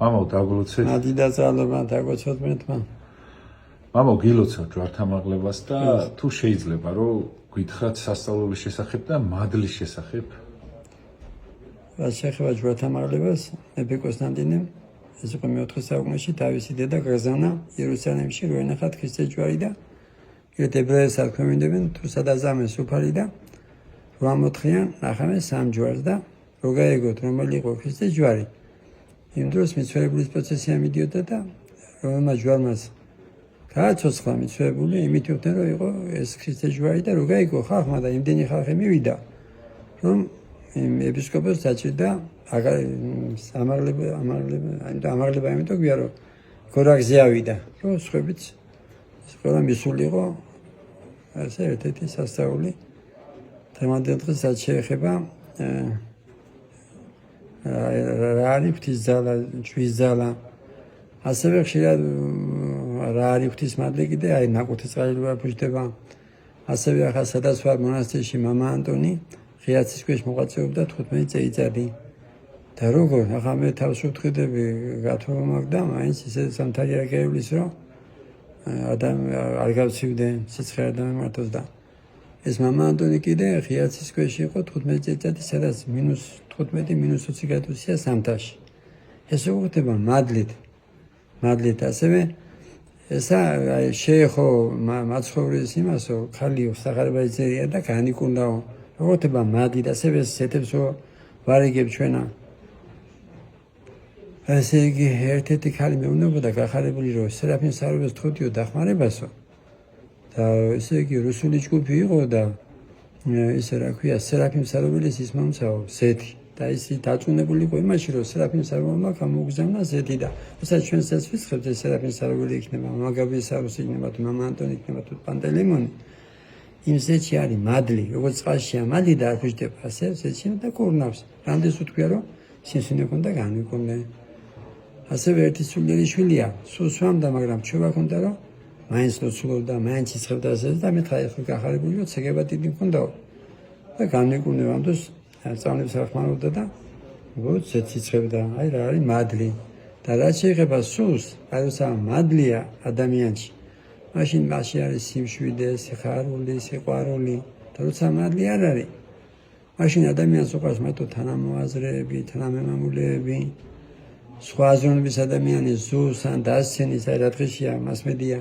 მამო დაგულოცეთ. მადიდა ძალობა დაგოცოთ მეთმა. მამო გილოცავ ჯვართამაღლებას და თუ შეიძლება რომ გითხრათ სასწავლებლის შესახებ და მადლის შესახებ. რაც შეეხება ჯვართამაღლებას, მეფე კონსტანტინემ ეს იყო მე-4 საუკუნეში თავისი დედა გაზანა იერუსალიმში რო ენახათ ქრისტეს ჯვარი და ებრაელს არქმევინდებენ თუ სადაც ამეს უფალი და რო ამოთხიან ნახავენ სამ ჯვარს და რო გაიგოთ რომელი იყო ქრისტეს ჯვარი. იმ დროს მიცვალებულის პროცესია მიდიოდა და რომელმა ჯვარმაც გააცოცხლა მიცვალებული იმით უხდნენ რომ იყო ეს ქრისტეს ჯვარი და რო გაიგო ხალხმა და იმდენი ხალხი მივიდა რომ ეპისკოპოსს დაჭირდა ამაღლება იმიტომ გვია რომ გორაგზე ავიდა რომ სხვაებიც ყველა მისული იყო ასე ერთ-ერთი სასწაული თემადენ დღეს რაც შეეხება რა არის ღვთისძალა, ჩვისძალა ასევე ხშირად რა არის ღვთისმადლი კიდე აი ნაკუთი წყალილობა ფუჭდება ასევე ახლა სადაც ვარ მონასტერში მამა ანტონი ღიაცის ქვეშ მოღვაწეობდა 15 წელიწადი და როგორ ახლა მე თავს ვუთხიდები გათხოვა მაგ და მაინც ისე სამთარი არ გაივლის რომ არ გავცივდე სიცხე არ დამემართოს და ეს მამა ანტონი კიდე ღიაცის ქვეშ იყო 15 წელიწადი სადაც -15 -20 გრადუსია სამთაში ეს როგორ ხდება მადლით ასევე ესა შეეხო მაცხოვრის იმასო ხალიო სახარება იწერია და განიკუნდაო როგორ ხდება მადლით ასევე ზეთებსო ვარიგებ ჩვენა ესე იგი ერთ-ერთი ხალი მეუბნებოდა გახარებული რომ სერაფიმ სარულეს თხოვდიო დახმარებასო და ესე იგი რუსული ჯგუფი იყო და ესე რა ქვია სერაფიმ სარულის ის მომცაო ზეთი და ისი დაწუნებული იყო იმაში რომ სერაფიმ სარულმა გამოგზავნა ზეთი და უბრალოდ ჩვენსაც ვისხებთ ეს სერაფიმ სარული იქნება მამაგაბი სარუსი იქნება თუ მამა ანტონი იქნება თუ პანტელეიმონი იმ ზეთში არის მადლი როგორც წყალშია მადლი და არ ფუჭდება ასე ზეთში და კურნავს რამდენს უთქვია რომ სინსინე ქონდა განვიკონდა ასევე ერთი სულიერი შვილია სულ სვამდა მაგრამ ჩვევა ქონდა რომ მაინც ლოცულობდა მაინც იცხებდა ზეთს და მეთქა ეხლა გახარებული რომ ცეგება დიდი ქონდაო და განვიკონდა ამ დროს სწავლებს ახმარობდა და როგორც ზეთს იცხებდა აი რა არის მადლი და რაც შეეხება სულს აი როცა მადლია ადამიანში მაშინ მასში არის სიმშვიდე სიხარული სიყვარული და როცა მადლი არ არის მაშინ ადამიანს უყვარს მარტო თანამოაზრეები თანამემამულეები სხვა აზროვნების ადამიანის ზუსტ ან დასცენის აი რა დღეშია მასმედია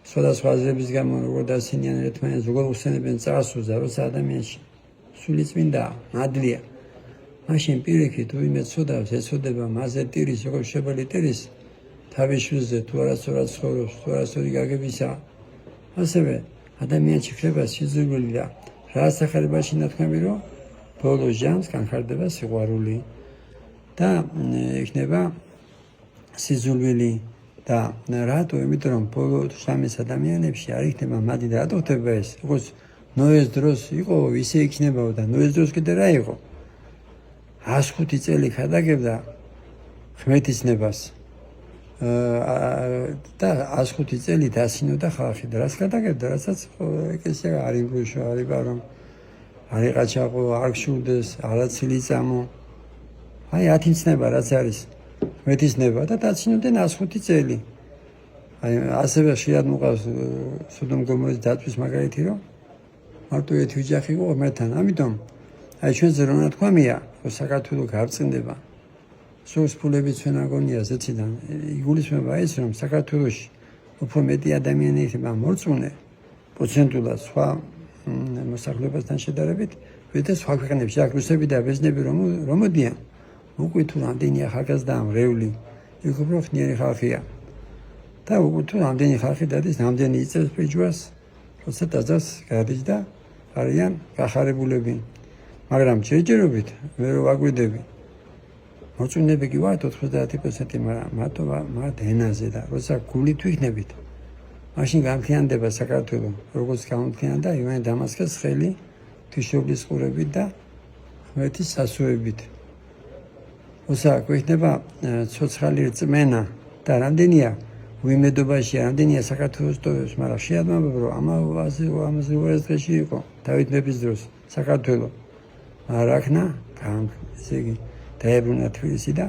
სხვადასხვა აზრების გამო როგორ დასცენიან ერთმანეთს როგორ უსცენებენ წარსულს და როცა ადამიანში სული წმინდა მადლია მაშინ პირიქით ვინმე ცოდავს ეცოდება მასზე ტირის როგორ შებელი ტირის თავის შვილზე თუ არასწორად ცხოვრობს თუ არასწორი გაგებისა ასევე ადამიანში ხდება სიზრული და რა სახარებაში ნათქვამი რომ ბოლო ჟამს განხარდება სიყვარული და იქნება სიზრული და რატო იმიტომ რომ ბოლო ჟამის ადამიანებში არ იქნება მადლი და რატო ხდება ეს როგორც ნოეს დროს იყო ისე იქნებაო და ნოეს დროს კიდე რა იყო 105 წელი ხადაგებდა ღმერთისნებას და 105 წელი დასინოდა ხალხი და რას გადაგებდა რასაც ეკლესია არ იმბრუშო არ იბარო არ იყაჩაყო არ გშურდეს არაცილი წამო აი 10 ცნება რაც არის ღმერთისნება და დაცინოდნენ 105 წელი აი ასევე ხშირად მოყავს სოდომ გომორის დაწვის მაგალითი რომ მარტო ერთი ოჯახი იყო ღმერთთან ამიტომ აი ჩვენზე რომ ნათქვამია რომ საქართველოს გავწინდება სულს ფულები ჩვენ აგონია ზეციდან იგულისხმება ეს რომ საქართველოში უფრო მეტი ადამიანი იქნება მორწმუნე პროცენტულად სხვა მოსახლეობასთან შედარებით ვიდრე სხვა ქვეყნებში აქ რუსები და ბერძნები რომ მოდიან უკვე თუ რამდენი ახალგაზრდა ამრეული იქ უფრო ხნიერი ხალხია და უკვე თუ რამდენი ხალხი დადის რამდენი იწევს პრიჯვას როცა დაძავს გადის და არიან გახარებულები მაგრამ ჯერჯერობით მე რო ვაგვიდები მოწუნები კი ვართ 90% მაგრამ მათ ენაზე და როცა გულით ვიქნებით მაშინ გამთლიანდება საქართველო როგორც გამთლიანდა ივანე დამასკის ხელი თიშობის ყურებით და ღმერთის სასუებით როცა გვიქნება ცოცხალი რწმენა და რამდენია უიმედობაში რამდენია საქართველოს ტოვებს მაგრამ შეადმობ რომ ამაზე უარეს დღეში იყო დავით მეფის დროს საქართველო არაქნა ესე იგი დაებრუნა თბილისი და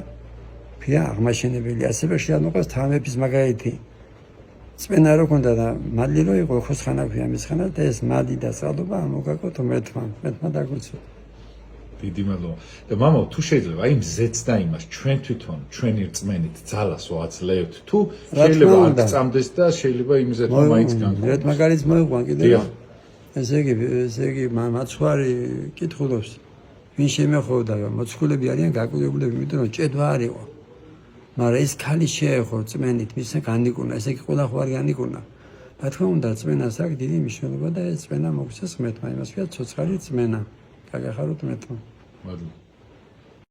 ქვია აღმაშენებელი ასევე შეანოყოს თავების მაგალითი წმენა რო ქონდა და მადლი რო იყო ხოსხანა ქვია მისხანა და ეს მადი და წყალობა ამოგაკოთო მეთმა დაგუცო დიდი მადლობა და მამაო თუ შეიძლება აი მზეც და იმას ჩვენ თვითონ ჩვენი რწმენით ძალას ვაძლევთ თუ შეიძლება არ წამდეს და შეიძლება იმზე რომ მაინც განკუთვნოს ერთ მაგალითს მოიყვან კიდევ ესე იგი მაცხვარი კითხულობს ვინ შემეხოდა მოციქულები არიან გაკვირვებულები იმიტომ რომ ჭედვა არ იყო მაგრამ ეს ქალი შეეხო წმენით მისე განიკუნა ესე იგი ყველა ხო არ განიკუნა რა თქმა უნდა წმენას აქვს დიდი მნიშვნელობა და ეს წმენა მოგვცეს ღმერთმა იმას ვია ცოცხალი წმენა გაგახაროთ ღმერთმა მადლობა